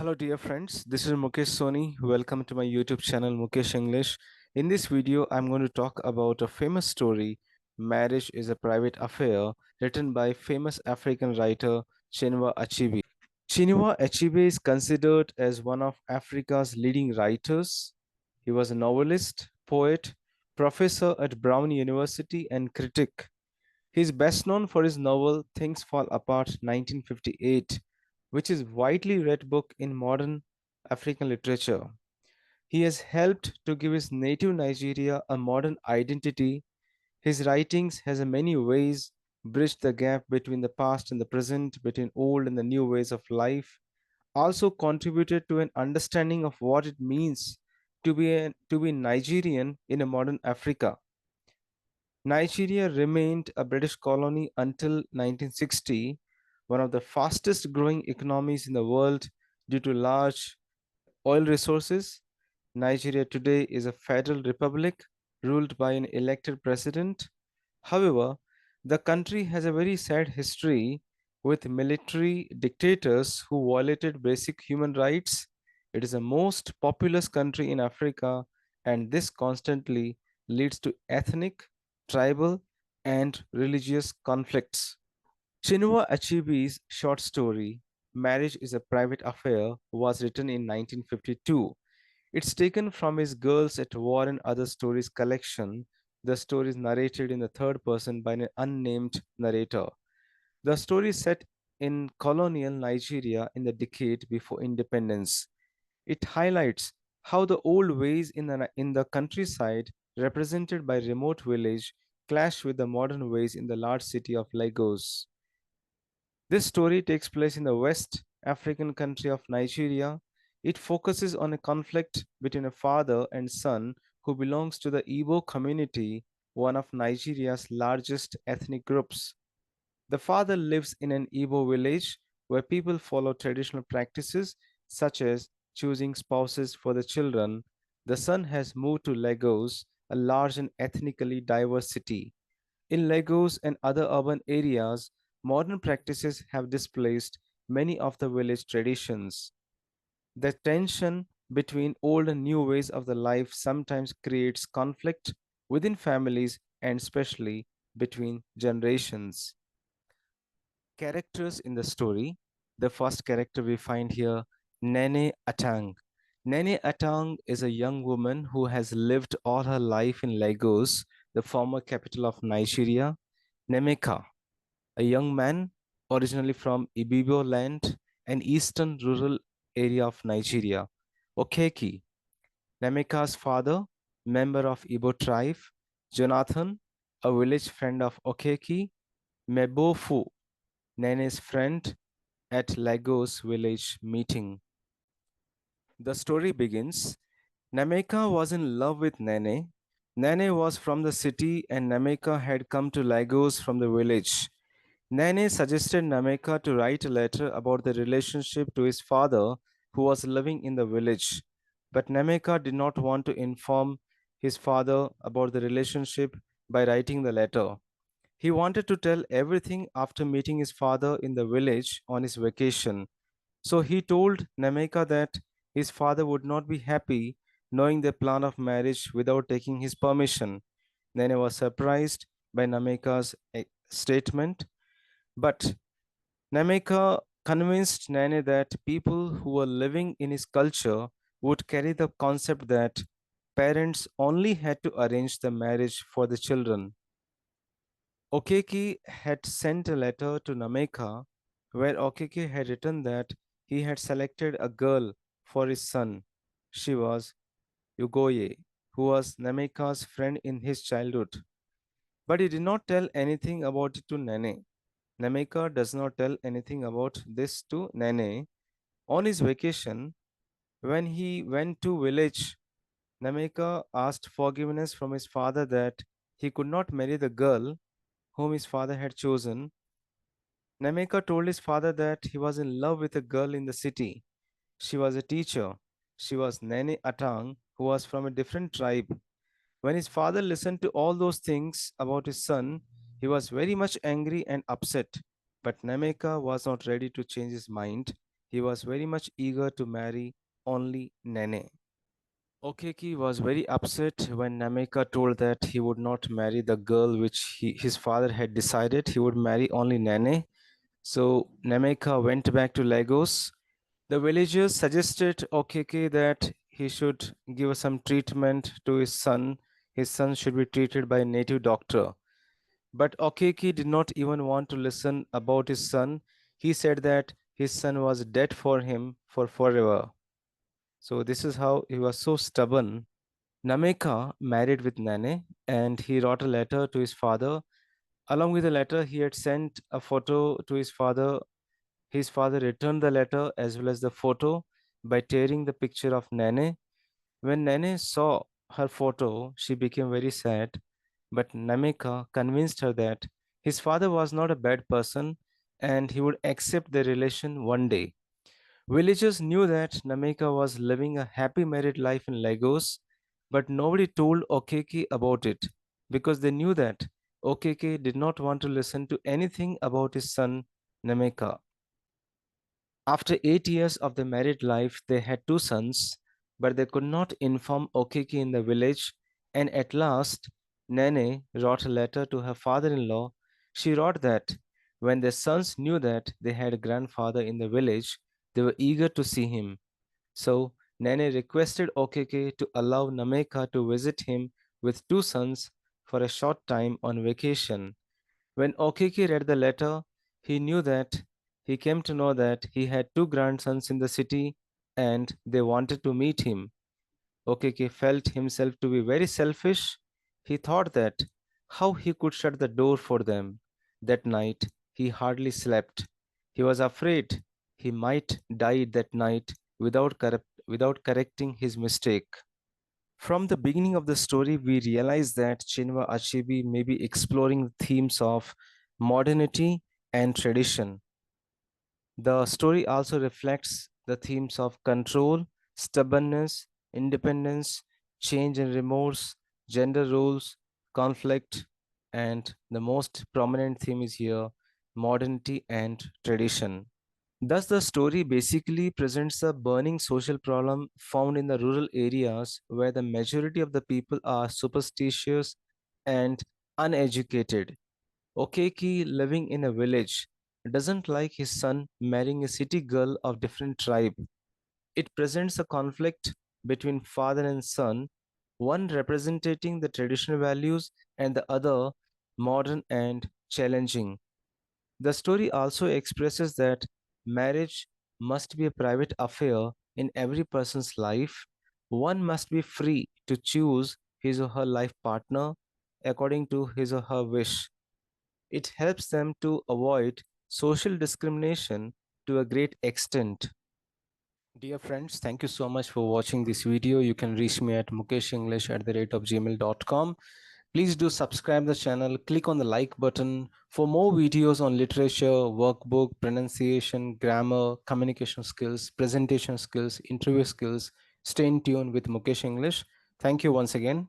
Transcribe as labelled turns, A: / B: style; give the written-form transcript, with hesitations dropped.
A: Hello, dear friends. This is Mukesh Soni. Welcome to my YouTube channel, Mukesh English. In this video, I'm going to talk about a famous story, Marriage is a Private Affair, written by famous African writer Chinua Achebe. Chinua Achebe is considered as one of Africa's leading writers. He was a novelist, poet, professor at Brown University, and critic. He is best known for his novel Things Fall Apart 1958, which is widely read book in modern African literature. He has helped to give his native Nigeria a modern identity. His writings has in many ways bridged the gap between the past and the present, between old and the new ways of life, also contributed to an understanding of what it means to be Nigerian in a modern Africa. Nigeria remained a British colony until 1960, one of the fastest growing economies in the world due to large oil resources. Nigeria today is a federal republic ruled by an elected president. However, the country has a very sad history with military dictators who violated basic human rights. It is the most populous country in Africa, and this constantly leads to ethnic, tribal, and religious conflicts. Chinua Achebe's short story, Marriage is a Private Affair, was written in 1952. It's taken from his Girls at War and Other Stories collection. The story is narrated in the third person by an unnamed narrator. The story is set in colonial Nigeria in the decade before independence. It highlights how the old ways in the countryside, represented by remote village, clash with the modern ways in the large city of Lagos. This story takes place in the West African country of Nigeria. It focuses on a conflict between a father and son who belongs to the Igbo community, one of Nigeria's largest ethnic groups. The father lives in an Igbo village where people follow traditional practices such as choosing spouses for the children. The son has moved to Lagos, a large and ethnically diverse city. In Lagos and other urban areas, modern practices have displaced many of the village traditions. The tension between old and new ways of the life sometimes creates conflict within families and especially between generations. Characters in the story. The first character we find here, Nene Atang. Nene Atang is a young woman who has lived all her life in Lagos, the former capital of Nigeria. Naemeka, a young man originally from Ibibo land, an eastern rural area of Nigeria. Okeke, Naemeka's father, member of Igbo tribe. Jonathan, a village friend of Okeke. Mebofu, Nene's friend at Lagos village meeting. The story begins. Naemeka was in love with Nene. Nene was from the city and Naemeka had come to Lagos from the village. Nene suggested Naemeka to write a letter about the relationship to his father who was living in the village. But Naemeka did not want to inform his father about the relationship by writing the letter. He wanted to tell everything after meeting his father in the village on his vacation. So he told Naemeka that his father would not be happy knowing the plan of marriage without taking his permission. Nene was surprised by Naemeka's statement, but Naemeka convinced Nene that people who were living in his culture would carry the concept that parents only had to arrange the marriage for the children. Okeke had sent a letter to Naemeka where Okeke had written that he had selected a girl for his son. She was Ugoye, who was Naemeka's friend in his childhood. But he did not tell anything about it to Nene. Naemeka does not tell anything about this to Nene. On his vacation, when he went to village, Naemeka asked forgiveness from his father that he could not marry the girl whom his father had chosen. Naemeka told his father that he was in love with a girl in the city. She was a teacher. She was Nene Atang, who was from a different tribe. When his father listened to all those things about his son, he was very much angry and upset. But Naemeka was not ready to change his mind. he was very much eager to marry only Nene. Okeke was very upset when Naemeka told that he would not marry the girl which his father had decided he would marry only Nene. So Naemeka went back to Lagos. The villagers suggested Okeke that he should give some treatment to his son. His son should be treated by a native doctor. But Okeke did not even want to listen about his son. He said that his son was dead for him for forever. So this is how he was so stubborn. Nameka married with Nane and he wrote a letter to his father. Along with the letter, he had sent a photo to his father. His father returned the letter as well as the photo by tearing the picture of Nene. When Nene saw her photo, she became very sad, but Nameka convinced her that his father was not a bad person and he would accept their relation one day. Villagers knew that Nameka was living a happy married life in Lagos, but nobody told Okeke about it because they knew that Okeke did not want to listen to anything about his son Nameka. After 8 years of their married life, they had two sons, but they could not inform Okeke in the village, and at last, Nene wrote a letter to her father in law. She wrote that when their sons knew that they had a grandfather in the village, they were eager to see him. So, Nene requested Okeke to allow Nameka to visit him with two sons for a short time on vacation. When Okeke read the letter, he knew that he came to know that he had two grandsons in the city and they wanted to meet him. Okeke felt himself to be very selfish. He thought that how he could shut the door for them. That night, he hardly slept. He was afraid he might die that night without correcting his mistake. From the beginning of the story, we realize that Chinua Achebe may be exploring the themes of modernity and tradition. The story also reflects the themes of control, stubbornness, independence, change and remorse, gender roles, conflict, and the most prominent theme is here modernity and tradition. Thus, the story basically presents a burning social problem found in the rural areas where the majority of the people are superstitious and uneducated. Okeki, living in a village, doesn't like his son marrying a city girl of different tribe. It presents a conflict between father and son, one representing the traditional values and the other modern and challenging. The story also expresses that marriage must be a private affair in every person's life. One must be free to choose his or her life partner according to his or her wish. It helps them to avoid social discrimination to a great extent. Dear friends, thank you so much for watching this video. You can reach me at mukeshenglish@gmail.com. Please do subscribe the channel, click on the like button for more videos on literature, workbook, pronunciation, grammar, communication skills, presentation skills, interview skills. Stay in tune with Mukesh English. Thank you once again.